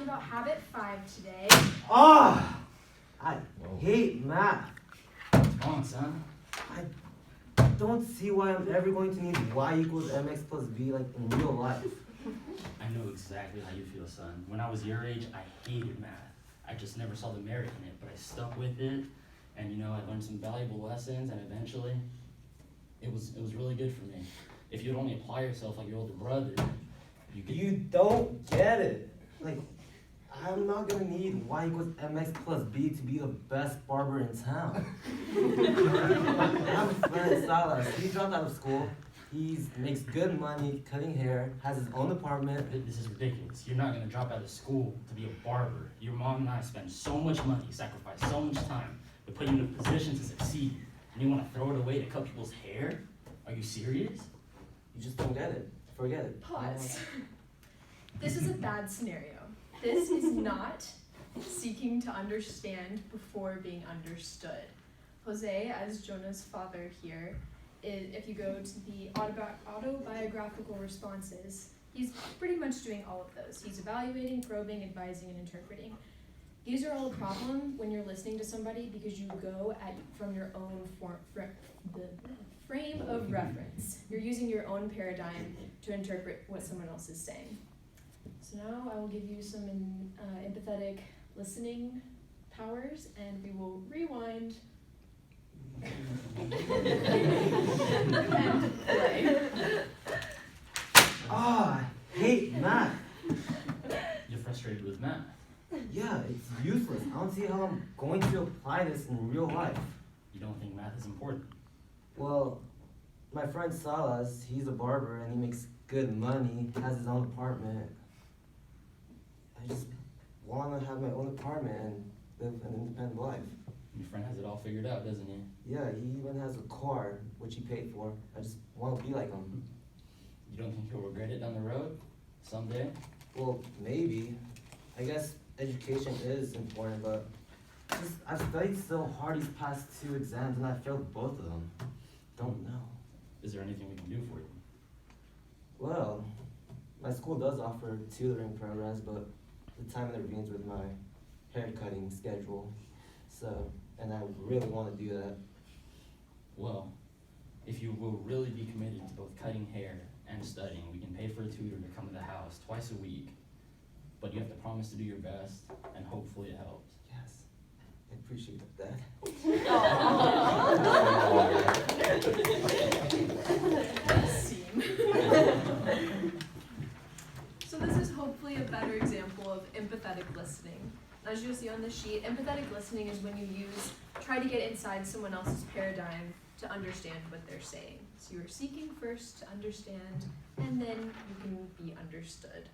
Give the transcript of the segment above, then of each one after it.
about habit 5 today. I hate math. What's wrong, son? I don't see why I'm ever going to need y equals mx plus b like in real life. I know exactly how you feel, son. When I was your age, I hated math. I just never saw the merit in it, but I stuck with it, and I learned some valuable lessons, and eventually, it was really good for me. If you'd only apply yourself like your older brother, You don't get it. Like, I'm not gonna need y equals mx plus b to be the best barber in town. I have a friend, Salas. He dropped out of school. He makes good money cutting hair, has his own apartment. This is ridiculous. You're not gonna drop out of school to be a barber. Your mom and I spend so much money, sacrifice so much time to put you in a position to succeed, and you wanna throw it away to cut people's hair? Are you serious? You just don't get it. Forget it. Pause. This is a bad scenario. This is not seeking to understand before being understood. Jose, as Jonah's father here, if you go to the autobiographical responses, he's pretty much doing all of those. He's evaluating, probing, advising, and interpreting. These are all a problem when you're listening to somebody because you go from your own frame of reference. You're using your own paradigm to interpret what someone else is saying. So now I will give you some empathetic listening powers, and we will rewind and play. I hate math. You're frustrated with math. Yeah, it's useless. I don't see how I'm going to apply this in real life. You don't think math is important. Well, my friend Salas, he's a barber and he makes good money, has his own apartment. I just want to have my own apartment and live an independent life. Your friend has it all figured out, doesn't he? Yeah, he even has a car, which he paid for. I just want to be like him. You don't think he'll regret it down the road? Someday? Well, maybe. I guess education is important, but I've studied so hard these past 2 exams and I failed both of them. Don't know. Is there anything we can do for you? Well, my school does offer tutoring programs, but the time intervenes with my hair cutting schedule. So, and I really want to do that. Well, if you will really be committed to both cutting hair and studying, we can pay for a tutor to come to the house twice a week. But you have to promise to do your best, and hopefully it helps. Yes, I appreciate that. Scene. So this is hopefully a better example of empathetic listening. As you'll see on the sheet, empathetic listening is when you try to get inside someone else's paradigm to understand what they're saying. So you are seeking first to understand, and then you can be understood.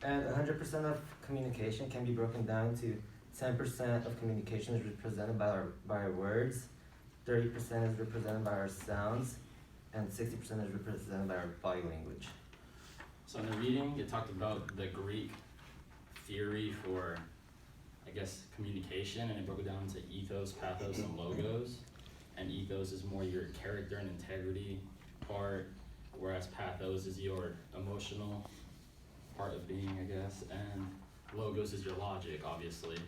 And 100% of communication can be broken down to 10% of communication is represented by our words, 30% is represented by our sounds, and 60% is represented by our body language. So in the reading, it talked about the Greek theory for, I guess, communication, and it broke it down into ethos, pathos, and logos. And ethos is more your character and integrity part, whereas pathos is your emotional part of being, I guess, and logos is your logic, obviously.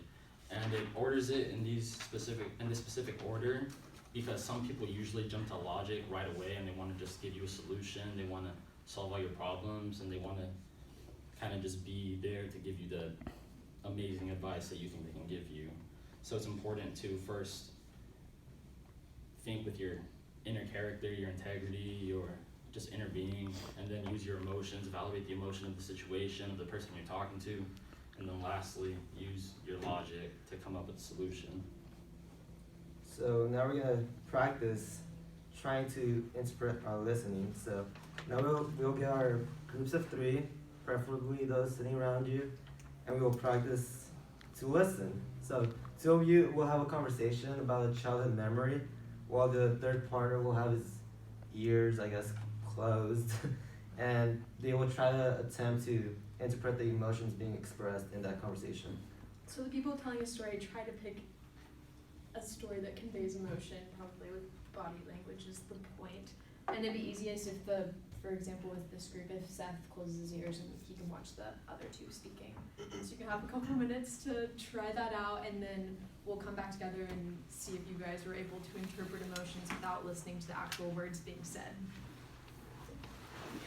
And it orders it in this specific order because some people usually jump to logic right away and they want to just give you a solution, they want to solve all your problems, and they want to kind of just be there to give you the amazing advice that you think they can give you. So it's important to first think with your inner character, your integrity, your just inner being, and then use your emotions, evaluate the emotion of the situation, of the person you're talking to, and then lastly, use your logic to come up with a solution. So now we're gonna practice trying to interpret our listening. So now we'll get our groups of 3, preferably those sitting around you, and we will practice to listen. So 2 of you will have a conversation about a childhood memory, while the third partner will have his ears, I guess, closed, and they will try to attempt to interpret the emotions being expressed in that conversation. So the people telling a story try to pick a story that conveys emotion, probably with body language is the point. And it'd be easiest if for example, with this group, if Seth closes his ears and he can watch the other 2 speaking. can have a couple minutes to try that out, and then we'll come back together and see if you guys were able to interpret emotions without listening to the actual words being said.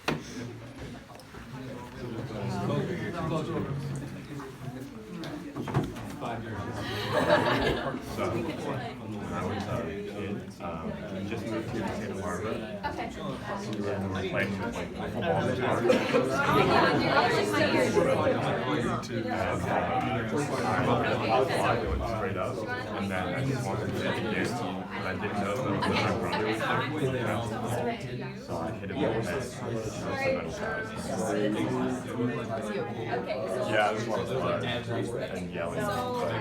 So, when I was a kid, just moved to Santa Barbara. Okay. We were playing with like football in the park. I went straight up, and then I just wanted to hit again, and I didn't know that was my brother. So I hit him in the head. Yeah, it was a lot of blood and yelling. When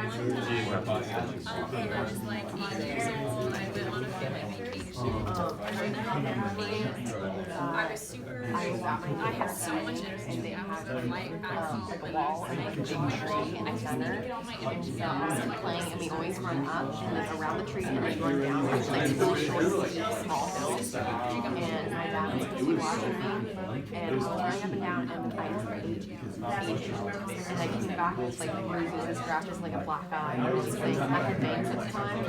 I was like 8 years old, I went on a family vacation. I was super, I had so much energy. I was a light back wall and I just needed to get all my energy out. So Playing, and we always run up and like around the tree and then run down like really short, small hills. And my dad was busy watching me, and I was running up and down, and I and I came back with like the bruises and scratches, like a black eye and everything. I had bangs at the time,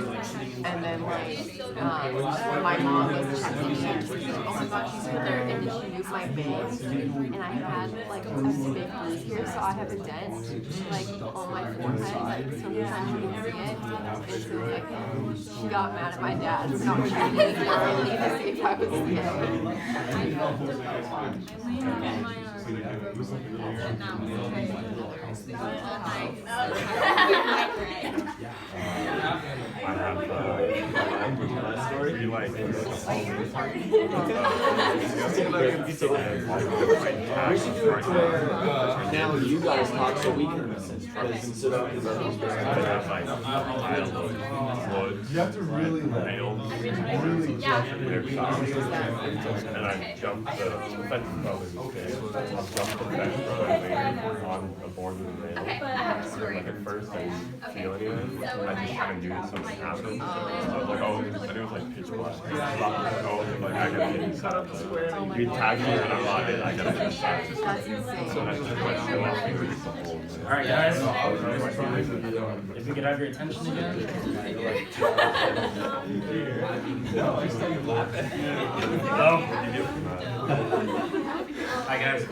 and then like my mom was checking me, and she was like, "Oh my God, she's in there," and then she moved my bangs, and I had like a big bruise here, so I have a dent like on my forehead, like sometimes you can see it, and so like she got mad at my dad for not treating me thoroughly to see if I was okay. I landed in my arm and that was I have story. You like We should do it where now you guys talk so we can listen. Instead of you have to really really and I jumped the fence on the board with the nail. Like at first I didn't feel anything. I just kind of knew something happened. So I was like, oh, and it was like pitch black. Oh, like I gotta get inside of the. We tagged me and I'm like, I gotta get inside. So I just went to the fingers the whole thing. Alright guys, if we could have your attention again. Hi guys.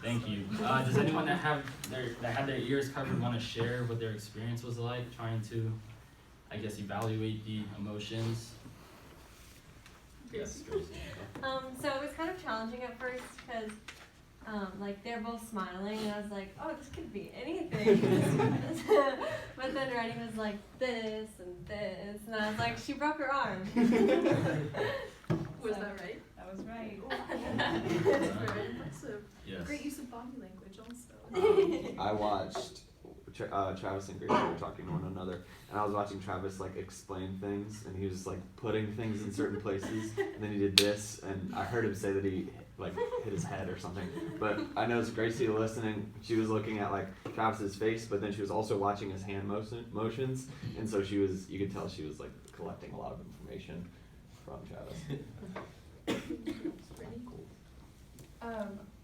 Thank you. Does anyone that had their ears covered want to share what their experience was like trying to, I guess, evaluate the emotions? Yes, Gracie. So it was kind of challenging at first because like they're both smiling and I was like, oh, this could be anything. But then writing was like this and I was like, she broke her arm. Was that right? That was right. That's very impressive. Yes. Great use of body language also. I watched Travis and Gracie were talking to one another, and I was watching Travis like explain things, and he was like putting things in certain places, and then he did this, and I heard him say that he like hit his head or something. But I noticed Gracie listening, she was looking at like Travis's face, but then she was also watching his hand motions, and so you could tell she was like collecting a lot of information from Travis. Pretty cool.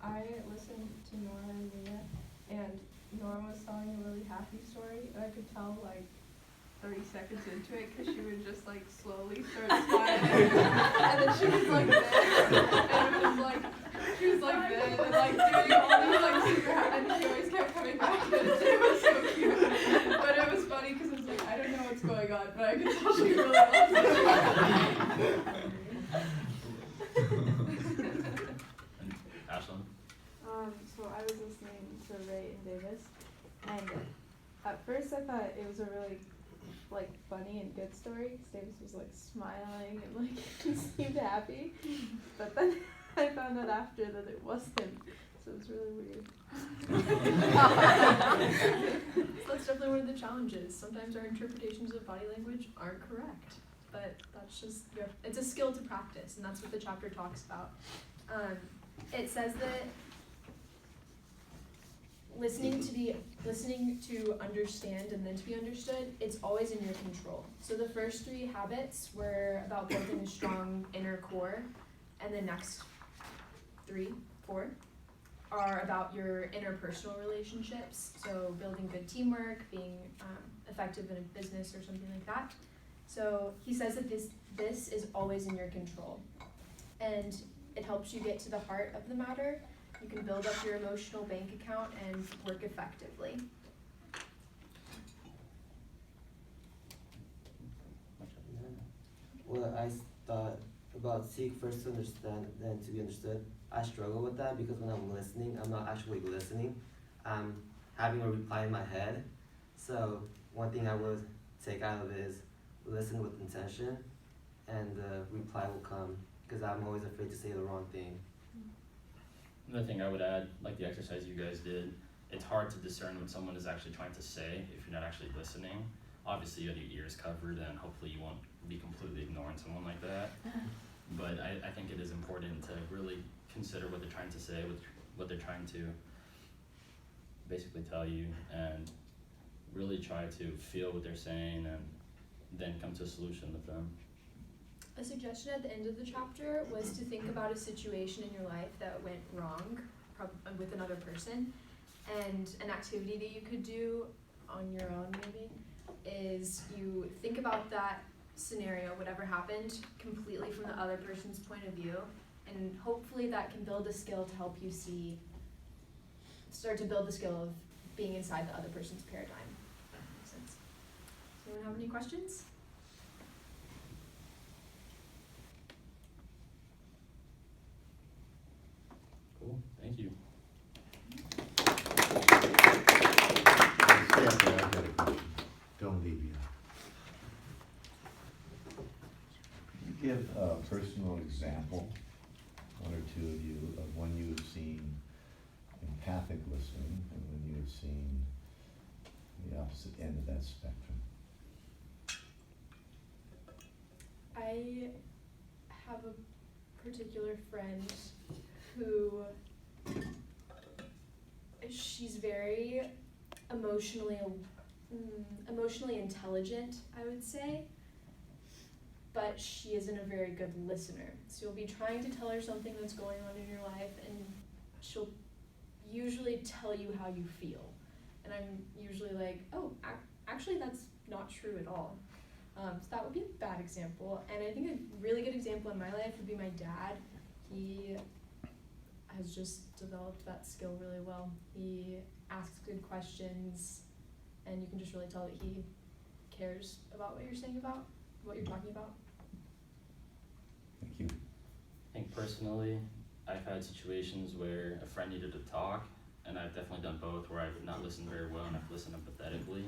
I listened to Nora and Leah, and Nora was telling a really happy story, and I could tell like 30 seconds into it because she would just like slowly start smiling, and then she was like this, and it was like she was like this, and like doing all these like super happy, and she always kept coming back, and it was so cute. But it was funny because it was like I don't know what's going on, but I could tell she really loves it. Ashlyn? So I was listening to Ray and Davis, and at first I thought it was a really like funny and good story because Davis was like smiling and like he seemed happy, but then I found out after that it wasn't, so it was really weird. So that's definitely one of the challenges. Sometimes our interpretations of body language aren't correct, but that's just, it's a skill to practice, and that's what the chapter talks about. It says that listening to understand and then to be understood, it's always in your control. So the first 3 habits were about building a strong inner core, and the next 3, 4 are about your interpersonal relationships, so building good teamwork, being effective in a business or something like that. So he says that this is always in your control, and it helps you get to the heart of the matter. You can build up your emotional bank account and work effectively. Well, I thought about seek first to understand, then to be understood. I struggle with that because when I'm listening, I'm not actually listening. I'm having a reply in my head. So one thing I would take out of it is listen with intention, and the reply will come, because I'm always afraid to say the wrong thing. Another thing I would add, like the exercise you guys did, it's hard to discern what someone is actually trying to say if you're not actually listening. Obviously you have your ears covered and hopefully you won't be completely ignoring someone like that. But I think it is important to really consider what they're trying to say, what they're trying to basically tell you, and really try to feel what they're saying and then come to a solution with them. A suggestion at the end of the chapter was to think about a situation in your life that went wrong with another person, and an activity that you could do on your own maybe is you think about that scenario, whatever happened, completely from the other person's point of view, and hopefully that can build a skill to help you start to build the skill of being inside the other person's paradigm. If that makes sense. Does anyone have any questions? Cool, thank you. Don't leave yet. Can you give a personal example, one or two of you, of when you have seen empathic listening and when you have seen the opposite end of that spectrum? I have a particular friend who she's very emotionally intelligent, I would say, but she isn't a very good listener. So you'll be trying to tell her something that's going on in your life, and she'll usually tell you how you feel. And I'm usually like, oh, actually that's not true at all. So that would be a bad example. And I think a really good example in my life would be my dad. He has just developed that skill really well. He asks good questions, and you can just really tell that he cares about what you're saying about, what you're talking about. Thank you. I think personally, I've had situations where a friend needed to talk, and I've definitely done both, where I've not listened very well and I've listened empathetically.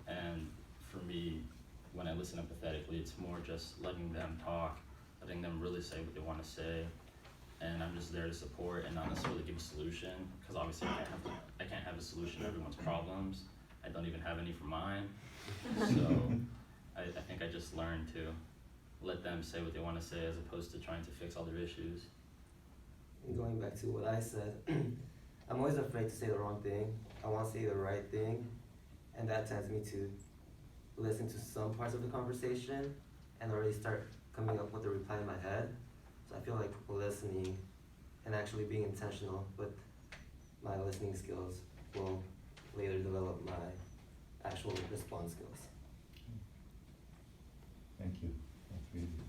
And for me, when I listen empathetically, it's more just letting them talk, letting them really say what they want to say, and I'm just there to support and not necessarily give a solution, because obviously I can't have a solution to everyone's problems. I don't even have any for mine. So I think I just learned to let them say what they want to say as opposed to trying to fix all their issues. Going back to what I said, I'm always afraid to say the wrong thing. I want to say the right thing, and that tends me to listen to some parts of the conversation and already start coming up with a reply in my head. So I feel like listening and actually being intentional with my listening skills will later develop my actual response skills. Thank you. All three of you.